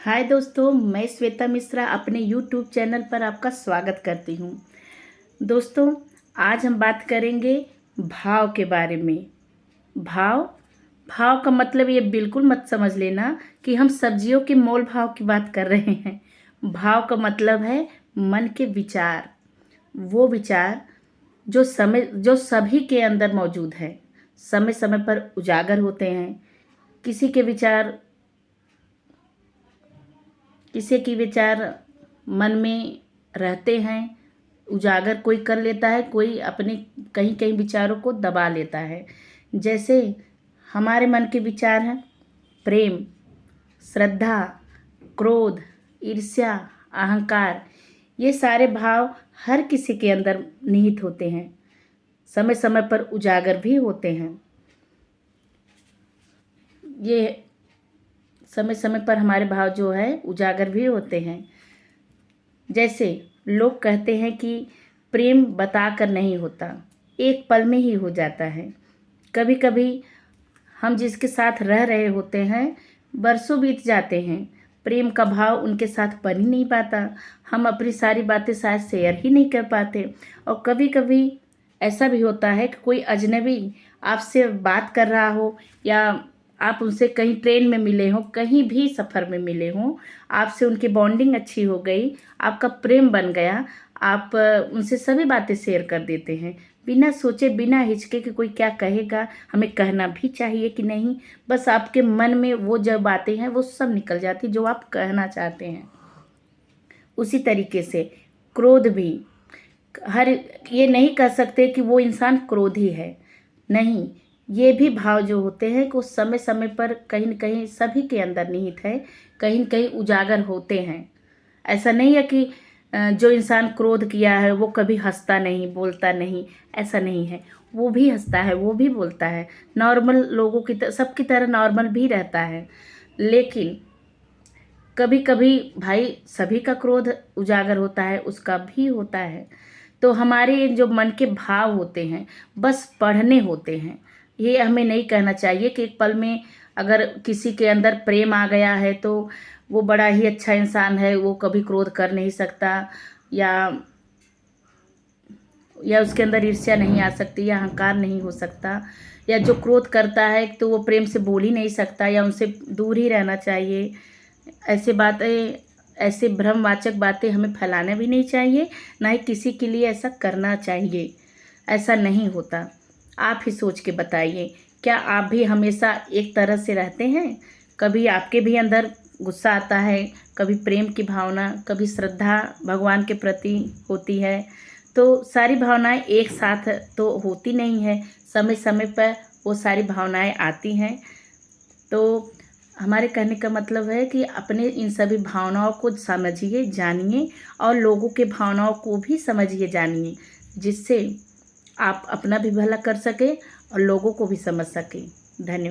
हाय दोस्तों, मैं श्वेता मिश्रा अपने यूट्यूब चैनल पर आपका स्वागत करती हूँ। दोस्तों, आज हम बात करेंगे भाव के बारे में। भाव भाव का मतलब ये बिल्कुल मत समझ लेना कि हम सब्जियों के मोल भाव की बात कर रहे हैं। भाव का मतलब है मन के विचार, वो विचार जो सभी के अंदर मौजूद है, समय समय पर उजागर होते हैं। किसी के विचार किसी के विचार मन में रहते हैं, उजागर कोई कर लेता है, कोई अपने कहीं कहीं विचारों को दबा लेता है। जैसे हमारे मन के विचार हैं प्रेम, श्रद्धा, क्रोध, ईर्ष्या, अहंकार। ये सारे भाव हर किसी के अंदर निहित होते हैं, समय समय पर उजागर भी होते हैं। ये समय समय पर हमारे भाव जो है उजागर भी होते हैं। जैसे लोग कहते हैं कि प्रेम बता कर नहीं होता, एक पल में ही हो जाता है। कभी कभी हम जिसके साथ रह रहे होते हैं, बरसों बीत जाते हैं, प्रेम का भाव उनके साथ बन ही नहीं पाता। हम अपनी सारी बातें शायद शेयर ही नहीं कर पाते। और कभी कभी ऐसा भी होता है कि कोई अजनबी आपसे बात कर रहा हो, या आप उनसे कहीं ट्रेन में मिले हों, कहीं भी सफ़र में मिले हों, आपसे उनकी बॉन्डिंग अच्छी हो गई, आपका प्रेम बन गया, आप उनसे सभी बातें शेयर कर देते हैं बिना सोचे बिना हिचके कि कोई क्या कहेगा, हमें कहना भी चाहिए कि नहीं। बस आपके मन में वो जो बातें हैं वो सब निकल जाती जो आप कहना चाहते हैं। उसी तरीके से क्रोध भी, हर ये नहीं कह सकते कि वो इंसान क्रोधी है, नहीं। ये भी भाव जो होते हैं कि वो समय समय पर कहीं न कहीं सभी के अंदर निहित है, कहीं न कहीं उजागर होते हैं। ऐसा नहीं है कि जो इंसान क्रोध किया है वो कभी हंसता नहीं, बोलता नहीं, ऐसा नहीं है। वो भी हंसता है, वो भी बोलता है, नॉर्मल लोगों की सबकी तरह नॉर्मल भी रहता है। लेकिन कभी कभी भाई सभी का क्रोध उजागर होता है, उसका भी होता है। तो हमारे जो मन के भाव होते हैं बस पढ़ने होते हैं। ये हमें नहीं कहना चाहिए कि एक पल में अगर किसी के अंदर प्रेम आ गया है तो वो बड़ा ही अच्छा इंसान है, वो कभी क्रोध कर नहीं सकता, या उसके अंदर ईर्ष्या नहीं आ सकती, या अहंकार नहीं हो सकता, या जो क्रोध करता है तो वो प्रेम से बोल ही नहीं सकता, या उनसे दूर ही रहना चाहिए। ऐसे भ्रमवाचक बातें हमें फैलाना भी नहीं चाहिए, ना ही किसी के लिए ऐसा करना चाहिए। ऐसा नहीं होता। आप ही सोच के बताइए, क्या आप भी हमेशा एक तरह से रहते हैं? कभी आपके भी अंदर गुस्सा आता है, कभी प्रेम की भावना, कभी श्रद्धा भगवान के प्रति होती है। तो सारी भावनाएं एक साथ तो होती नहीं है, समय समय पर वो सारी भावनाएं आती हैं। तो हमारे कहने का मतलब है कि अपने इन सभी भावनाओं को समझिए, जानिए, और लोगों के भावनाओं को भी समझिए, जानिए, जिससे आप अपना भी भला कर सके और लोगों को भी समझ सके। धन्यवाद।